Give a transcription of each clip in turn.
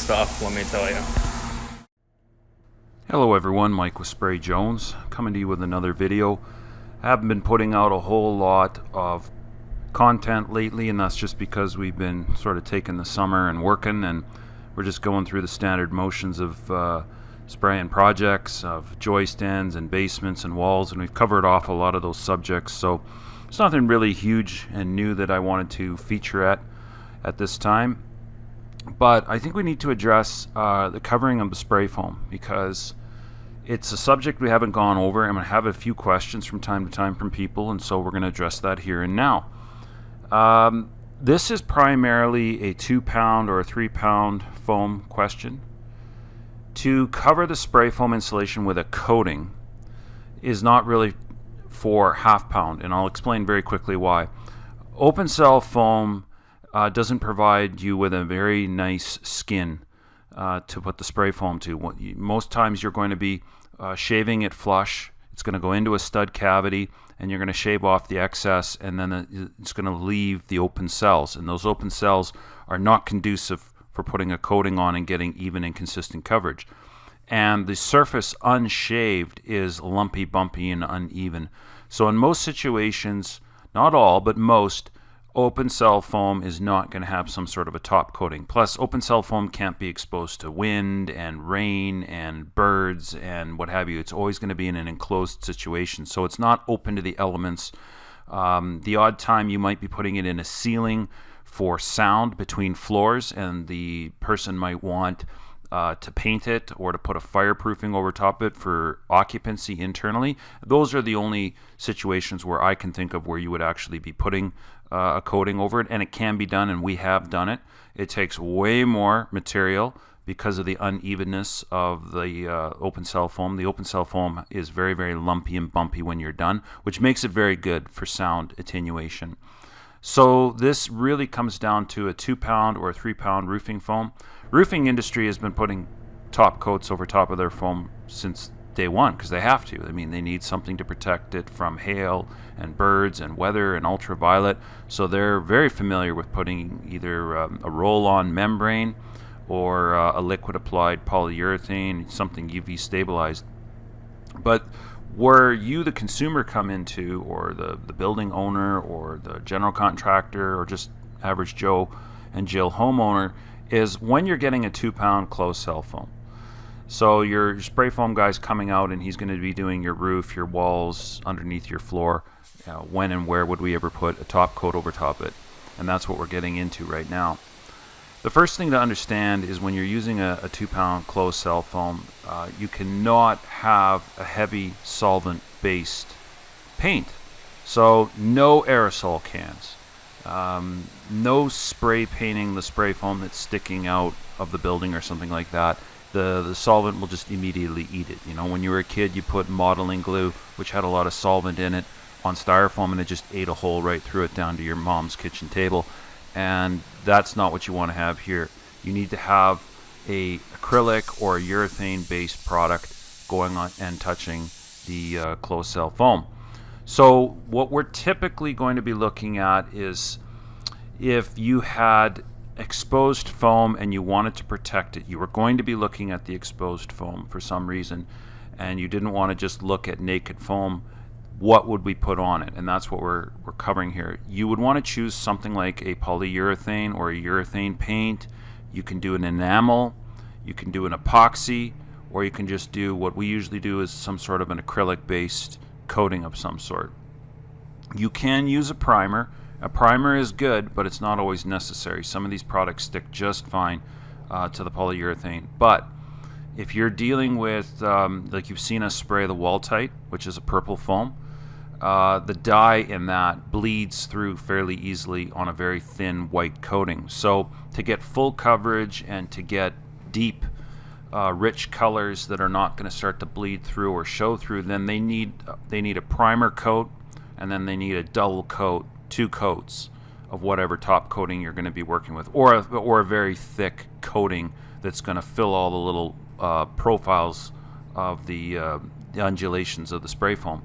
stuff, let me tell you. Hello everyone, Mike with Spray Jones, coming to you with another video. I haven't been putting out a whole lot of content lately, and that's just because we've been sort of taking the summer and working, and we're just going through the standard motions of spraying projects, of joist ends and basements and walls, and we've covered off a lot of those subjects, so it's nothing really huge and new that I wanted to feature at this time. But I think we need to address the covering of the spray foam, because it's a subject we haven't gone over. I'm going to have a few questions from time to time from people, and so we're going to address that here and now. This is primarily a 2-pound or a 3-pound foam question. To cover the spray foam insulation with a coating is not really for half-pound, and I'll explain very quickly why. Open cell foam doesn't provide you with a very nice skin to put the spray foam to. Most times you're going to be shaving it flush. It's going to go into a stud cavity, and you're going to shave off the excess, and then it's going to leave the open cells, and those open cells are not conducive for putting a coating on and getting even and consistent coverage. And the surface unshaved is lumpy, bumpy, and uneven. So in most situations, not all, but most, open cell foam is not going to have some sort of a top coating. Plus, open cell foam can't be exposed to wind and rain and birds and what have you. It's always going to be in an enclosed situation, so it's not open to the elements. The odd time you might be putting it in a ceiling for sound between floors, and the person might want to paint it or to put a fireproofing over top of it for occupancy internally. Those are the only situations where I can think of where you would actually be putting a coating over it, and it can be done, and we have done it. It takes way more material because of the unevenness of the open cell foam. The open cell foam is very, very lumpy and bumpy when you're done, which makes it very good for sound attenuation. So this really comes down to a 2-pound or a 3-pound roofing foam. Roofing industry has been putting top coats over top of their foam since day one, because they have to. I mean, they need something to protect it from hail and birds and weather and ultraviolet, so they're very familiar with putting either a roll-on membrane or a liquid applied polyurethane, something UV stabilized. But where you, the consumer, come into, or the building owner or the general contractor or just average Joe and Jill homeowner, is when you're getting a 2-pound closed cell foam. So your spray foam guy's coming out, and he's going to be doing your roof, your walls, underneath your floor. When and where would we ever put a top coat over top of it? And that's what we're getting into right now. The first thing to understand is when you're using a 2-pound closed cell foam, you cannot have a heavy solvent-based paint. So no aerosol cans. No spray painting the spray foam that's sticking out of the building or something like that. The solvent will just immediately eat it. You know, when you were a kid, you put modeling glue, which had a lot of solvent in it, on styrofoam, and it just ate a hole right through it down to your mom's kitchen table. And that's not what you want to have here. You need to have a acrylic or a urethane based product going on and touching the closed cell foam. So what we're typically going to be looking at is, if you had exposed foam and you wanted to protect it, you were going to be looking at the exposed foam for some reason, and you didn't want to just look at naked foam. What would we put on it? And that's what we're covering here. You would want to choose something like a polyurethane or a urethane paint. You can do an enamel, you can do an epoxy, or you can just do what we usually do, is some sort of an acrylic based coating of some sort. You can use a primer. A primer is good, but it's not always necessary. Some of these products stick just fine to the polyurethane. But if you're dealing with, like you've seen us spray the Wall-Tite, which is a purple foam, the dye in that bleeds through fairly easily on a very thin white coating. So to get full coverage and to get deep, rich colors that are not going to start to bleed through or show through, then they need a primer coat, and then they need a double coat, 2 coats of whatever top coating you're going to be working with, or a very thick coating that's going to fill all the little profiles of the undulations of the spray foam.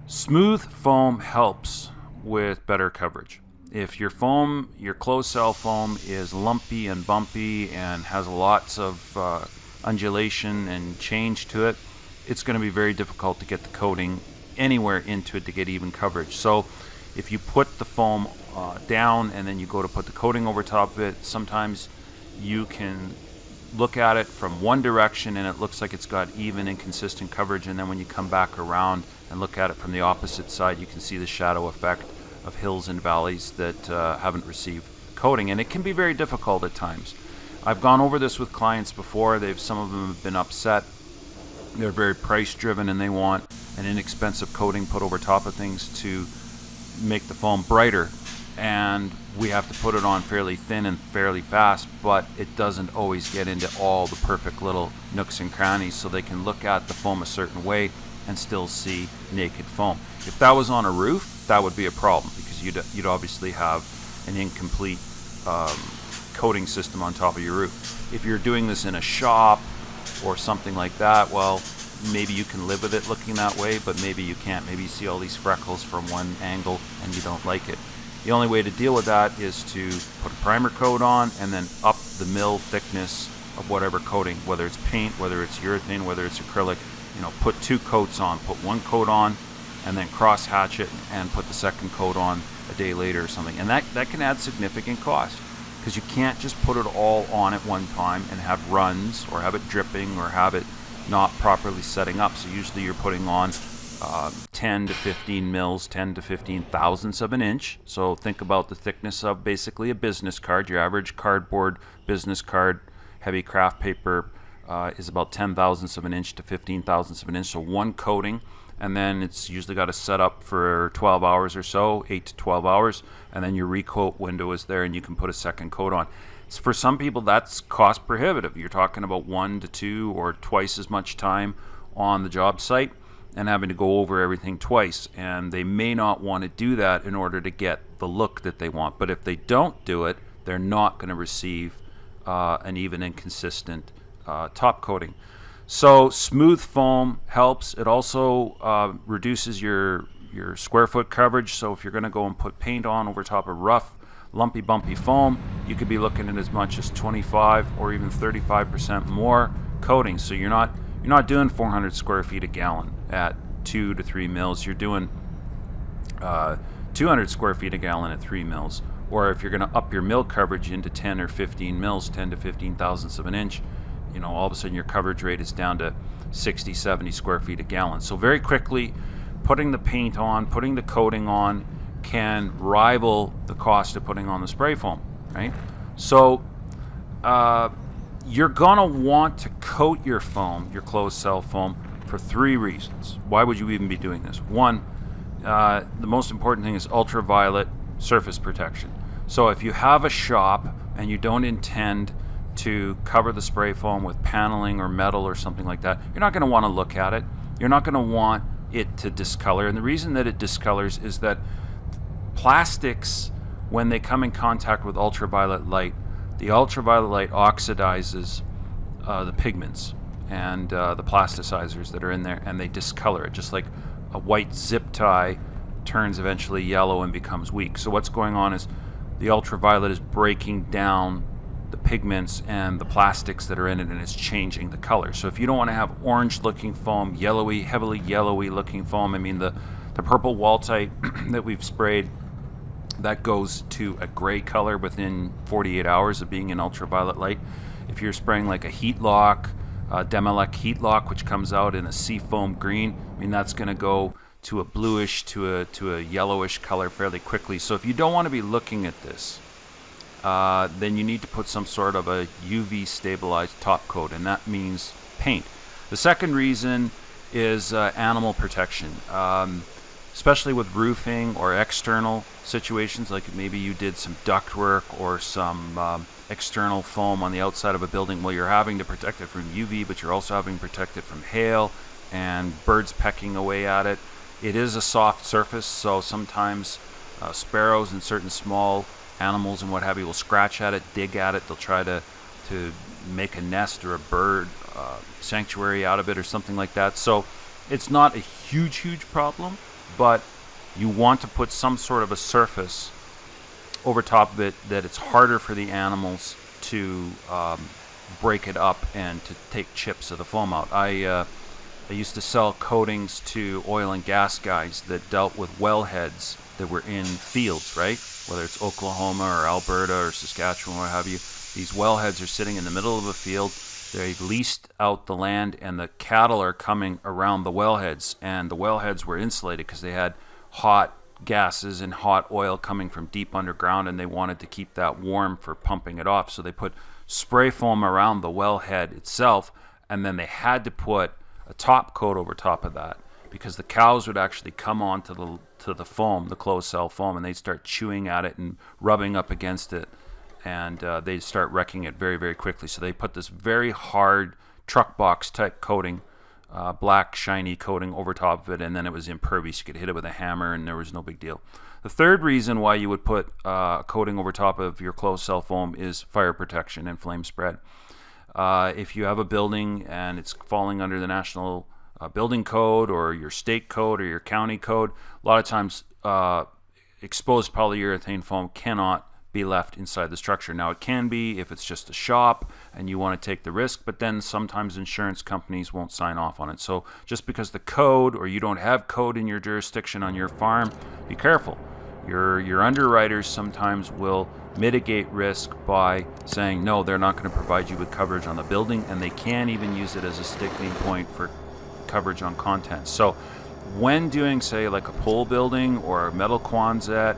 Smooth foam helps with better coverage. If your foam, your closed cell foam, is lumpy and bumpy and has lots of undulation and change to it, it's going to be very difficult to get the coating anywhere into it to get even coverage. So if you put the foam down and then you go to put the coating over top of it, sometimes you can look at it from one direction and it looks like it's got even and consistent coverage, and then when you come back around and look at it from the opposite side, you can see the shadow effect of hills and valleys that haven't received coating, and it can be very difficult at times. I've gone over this with clients before. Some of them have been upset. They're very price driven and they want an inexpensive coating put over top of things to make the foam brighter, and we have to put it on fairly thin and fairly fast, but it doesn't always get into all the perfect little nooks and crannies, so they can look at the foam a certain way and still see naked foam. If that was on a roof, that would be a problem, because you'd obviously have an incomplete coating system on top of your roof. If you're doing this in a shop or something like that, well, maybe you can live with it looking that way, but maybe you can't. Maybe you see all these freckles from one angle and you don't like it. The only way to deal with that is to put a primer coat on and then up the mill thickness of whatever coating, whether it's paint, whether it's urethane, whether it's acrylic. Put 2 coats on, put 1 coat on and then cross hatch it and put the second coat on a day later or something. And that can add significant cost, because you can't just put it all on at one time and have runs or have it dripping or have it not properly setting up. So usually you're putting on 10 to 15 mils, 10 to 15 thousandths of an inch. So think about the thickness of basically a business card. Your average cardboard business card, heavy craft paper, is about 10 thousandths of an inch to 15 thousandths of an inch. So 1 coating, and then it's usually got to set up for 12 hours or so, 8 to 12 hours, and then your recoat window is there and you can put a second coat on. So for some people, that's cost prohibitive. You're talking about 1 to 2 or twice as much time on the job site and having to go over everything twice, and they may not want to do that in order to get the look that they want. But if they don't do it, they're not going to receive an even and consistent top coating. So smooth foam helps. It also reduces your square foot coverage. So if you're going to go and put paint on over top of rough, lumpy, bumpy foam, you could be looking at as much as 25 or even 35% more coating. So you're not doing 400 square feet a gallon at 2 to 3 mils. You're doing 200 square feet a gallon at 3 mils. Or if you're going to up your mill coverage into 10 or 15 mils, 10 to 15 thousandths of an inch, all of a sudden your coverage rate is down to 60, 70 square feet a gallon. So very quickly, putting the paint on, putting the coating on can rival the cost of putting on the spray foam, right? So you're gonna want to coat your foam, your closed cell foam, for 3 reasons. Why would you even be doing this? 1, the most important thing is ultraviolet surface protection. So if you have a shop and you don't intend to cover the spray foam with paneling or metal or something like that, you're not going to want to look at it. You're not going to want it to discolor. And the reason that it discolors is that plastics, when they come in contact with ultraviolet light, the ultraviolet light oxidizes the pigments and the plasticizers that are in there, and they discolor it, just like a white zip tie turns eventually yellow and becomes weak. So what's going on is the ultraviolet is breaking down the pigments and the plastics that are in it, and it's changing the color. So if you don't want to have orange looking foam, yellowy, heavily yellowy looking foam, I mean the purple Waltite that we've sprayed, that goes to a gray color within 48 hours of being in ultraviolet light. If you're spraying like a heat lock, Demilec heat lock, which comes out in a seafoam green, I mean that's going to go to a bluish to a yellowish color fairly quickly. So if you don't want to be looking at this, then you need to put some sort of a UV stabilized top coat, and that means paint. The second reason is animal protection, especially with roofing or external situations, like maybe you did some ductwork or some external foam on the outside of a building. Well, you're having to protect it from UV, but you're also having to protect it from hail and birds pecking away at it. It is a soft surface, so sometimes sparrows and certain small animals and what have you will scratch at it, dig at it. They'll try to make a nest or a bird sanctuary out of it or something like that. So it's not a huge problem, but you want to put some sort of a surface over top of it that it's harder for the animals to break it up and to take chips of the foam out. I used to sell coatings to oil and gas guys that dealt with wellheads that were in fields, right? Whether it's Oklahoma or Alberta or Saskatchewan, what have you. These wellheads are sitting in the middle of a field. They've leased out the land, and the cattle are coming around the wellheads. And the wellheads were insulated because they had hot gases and hot oil coming from deep underground, and they wanted to keep that warm for pumping it off. So they put spray foam around the wellhead itself, and then they had to put a top coat over top of that because the cows would actually come on to the foam, the closed cell foam, and they'd start chewing at it and rubbing up against it, and they'd start wrecking it very, very quickly. So they put this very hard truck box type coating, black shiny coating over top of it, and then it was impervious. You could hit it with a hammer and there was no big deal. The third reason why you would put a coating over top of your closed cell foam is fire protection and flame spread. If you have a building and it's falling under the National Building Code or your state code or your county code, a lot of times exposed polyurethane foam cannot be left inside the structure. Now, it can be if it's just a shop and you want to take the risk, but then sometimes insurance companies won't sign off on it. So just because the code or you don't have code in your jurisdiction on your farm, be careful. Your underwriters sometimes will mitigate risk by saying no, they're not going to provide you with coverage on the building, and they can even use it as a sticking point for coverage on content. So when doing, say, like a pole building or a metal Quonset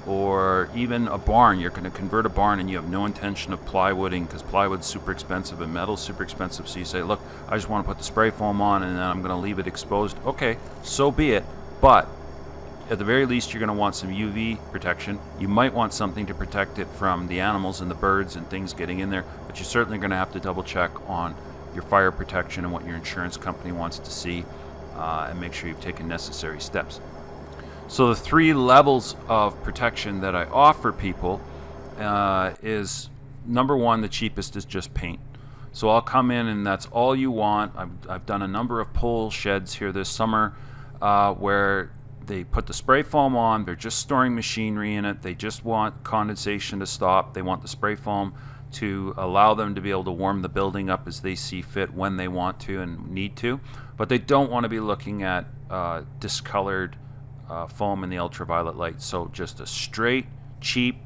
or even a barn, you're going to convert a barn and you have no intention of plywooding because plywood's super expensive and metal's super expensive. So you say, look, I just want to put the spray foam on and then I'm going to leave it exposed. Okay, so be it. But at the very least, you're going to want some UV protection. You might want something to protect it from the animals and the birds and things getting in there, but you're certainly going to have to double check on your fire protection and what your insurance company wants to see, and make sure you've taken necessary steps. So the 3 levels of protection that I offer people is, number 1, the cheapest is just paint. So I'll come in and that's all you want. I've done a number of pole sheds here this summer where they put the spray foam on, they're just storing machinery in it, they just want condensation to stop, they want the spray foam to allow them to be able to warm the building up as they see fit when they want to and need to, but they don't want to be looking at discolored foam in the ultraviolet light. So just a straight, cheap,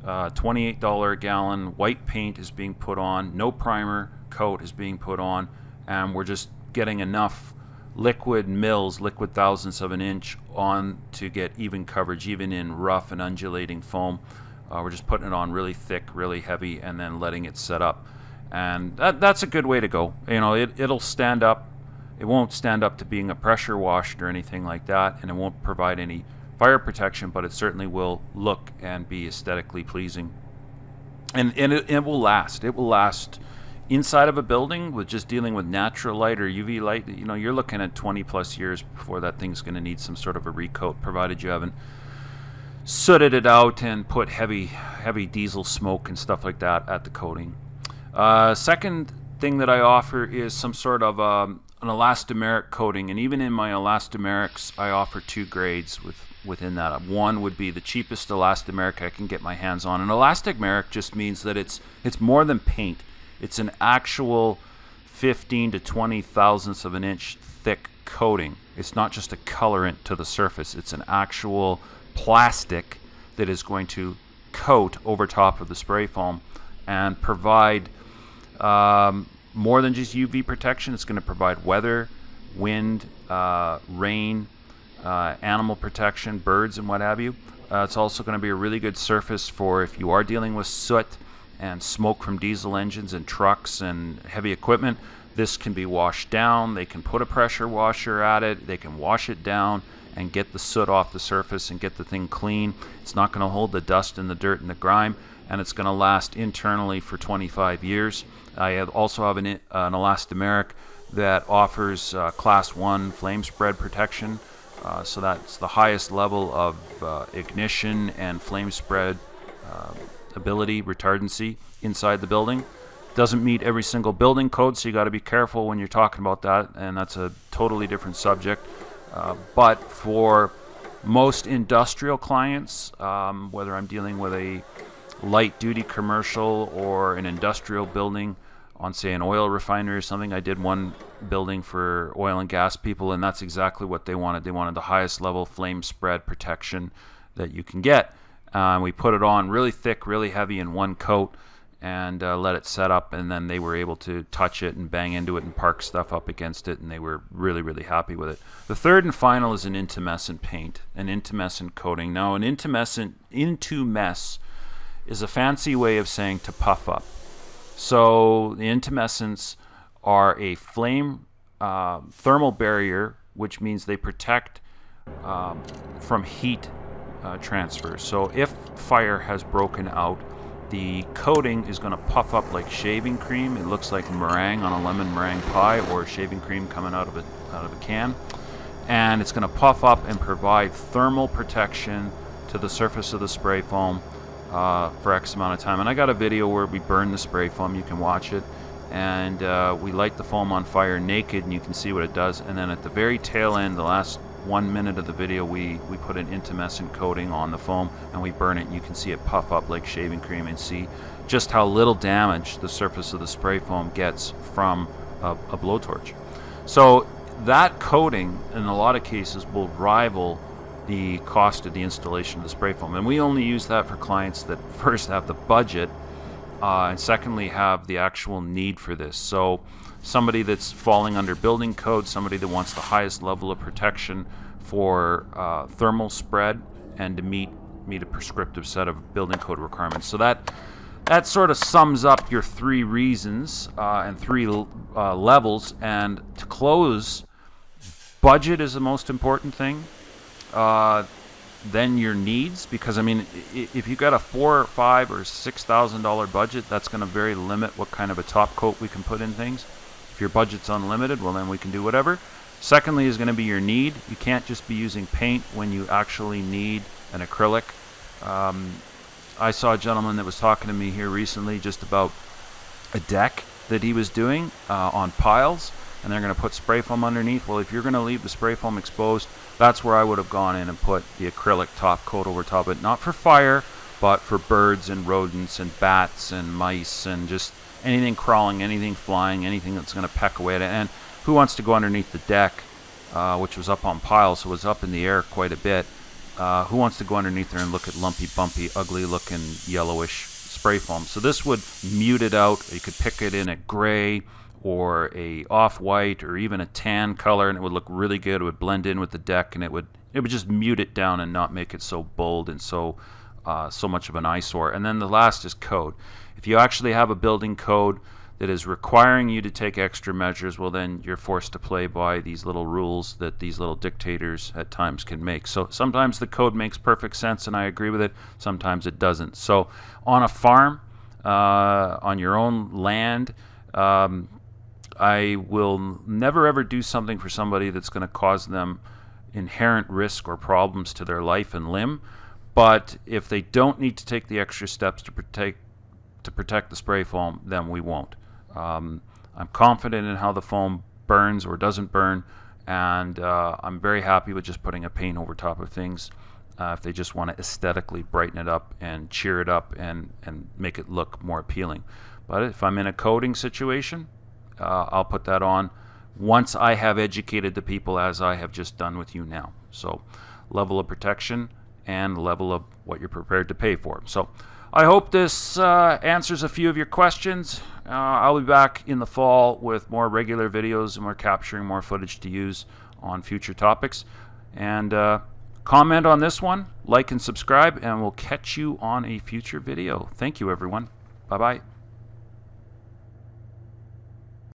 $28 a gallon white paint is being put on, no primer coat is being put on, and we're just getting enough liquid mils, liquid thousandths of an inch on to get even coverage, even in rough and undulating foam. We're just putting it on really thick, really heavy, and then letting it set up. And that's a good way to go. You know, it'll stand up. It won't stand up to being a pressure washed or anything like that, and it won't provide any fire protection, but it certainly will look and be aesthetically pleasing. And it will last. It will last inside of a building with just dealing with natural light or UV light. You know, you're looking at 20 plus years before that thing's going to need some sort of a recoat, provided you haven't sooted it out and put heavy diesel smoke and stuff like that at the coating. Second thing that I offer is some sort of an elastomeric coating, and even in my elastomerics I offer 2 grades within that. One would be the cheapest elastomeric I can get my hands on. An elastomeric just means that it's more than paint. It's an actual 15 to 20 thousandths of an inch thick coating. It's not just a colorant to the surface. It's an actual plastic that is going to coat over top of the spray foam and provide more than just UV protection. It's going to provide weather, wind, rain, animal protection, birds and what have you. It's also going to be a really good surface for if you are dealing with soot and smoke from diesel engines and trucks and heavy equipment. This can be washed down. They can put a pressure washer at it. They can wash it down and get the soot off the surface and get the thing clean. It's not going to hold the dust and the dirt and the grime, and it's going to last internally for 25 years. I also have an elastomeric that offers class 1 flame spread protection. So that's the highest level of ignition and flame spread ability, retardancy inside the building. Doesn't meet every single building code, so you got to be careful when you're talking about that, and that's a totally different subject. But for Most industrial clients, whether I'm dealing with a light duty commercial or an industrial building on, say, an oil refinery or something. I did one building for oil and gas people, and that's exactly what they wanted. They wanted the highest level flame spread protection that you can get. We put it on really thick, really heavy in one coat, and let it set up, and then they were able to touch it and bang into it and park stuff up against it, and they were really, really happy with it. The third and final is an intumescent paint, an intumescent coating. Now, an intumescent is a fancy way of saying to puff up. So the intumescents are a flame thermal barrier, which means they protect from heat transfer. So if fire has broken out, the coating is going to puff up like shaving cream. It looks like meringue on a lemon meringue pie, or shaving cream coming out of a can, and it's going to puff up and provide thermal protection to the surface of the spray foam for X amount of time. And I got a video where we burn the spray foam. You can watch it, and we light the foam on fire naked, and you can see what it does. And then at the very tail end, the last 1 minute of the video, we put an intumescent coating on the foam, and we burn it, and you can see it puff up like shaving cream, and see just how little damage the surface of the spray foam gets from a blowtorch. So that coating in a lot of cases will rival the cost of the installation of the spray foam, and we only use that for clients that first have the budget, and secondly have the actual need for this. So somebody that's falling under building code, somebody that wants the highest level of protection for thermal spread and to meet a prescriptive set of building code requirements. So that sort of sums up your three reasons and three levels. And to close, budget is the most important thing. Then your needs, because I mean, if you've got a $4,000 or $5,000 or $6,000 budget, that's going to very limit what kind of a top coat we can put in things. If your budget's unlimited, well, then we can do whatever. Secondly is going to be your need. You can't just be using paint when you actually need an acrylic. I saw a gentleman that was talking to me here recently just about a deck that he was doing on piles, and they're going to put spray foam underneath. Well, if you're going to leave the spray foam exposed, that's where I would have gone in and put the acrylic top coat over top of it. Not for fire, but for birds and rodents and bats and mice and just anything crawling, anything flying, anything that's going to peck away at it. And who wants to go underneath the deck, which was up on piles, so it was up in the air quite a bit. Who wants to go underneath there and look at lumpy, bumpy, ugly-looking yellowish spray foam? So this would mute it out. You could pick it in a gray or a off-white or even a tan color, and it would look really good. It would blend in with the deck, and it would just mute it down and not make it so bold and so much of an eyesore. And then the last is code. If you actually have a building code that is requiring you to take extra measures, well, then you're forced to play by these little rules that these little dictators at times can make. So sometimes the code makes perfect sense, and I agree with it. Sometimes it doesn't. So on a farm, on your own land, I will never ever do something for somebody that's going to cause them inherent risk or problems to their life and limb. But if they don't need to take the extra steps to protect the spray foam, then we won't. I'm confident in how the foam burns or doesn't burn, and I'm very happy with just putting a paint over top of things if they just want to aesthetically brighten it up and cheer it up and make it look more appealing. But if I'm in a coating situation, I'll put that on once I have educated the people, as I have just done with you now. So level of protection and level of what you're prepared to pay for. So I hope this answers a few of your questions. I'll be back in the fall with more regular videos, and we're capturing more footage to use on future topics. And comment on this one, like and subscribe, and we'll catch you on a future video. Thank you, everyone. Bye-bye.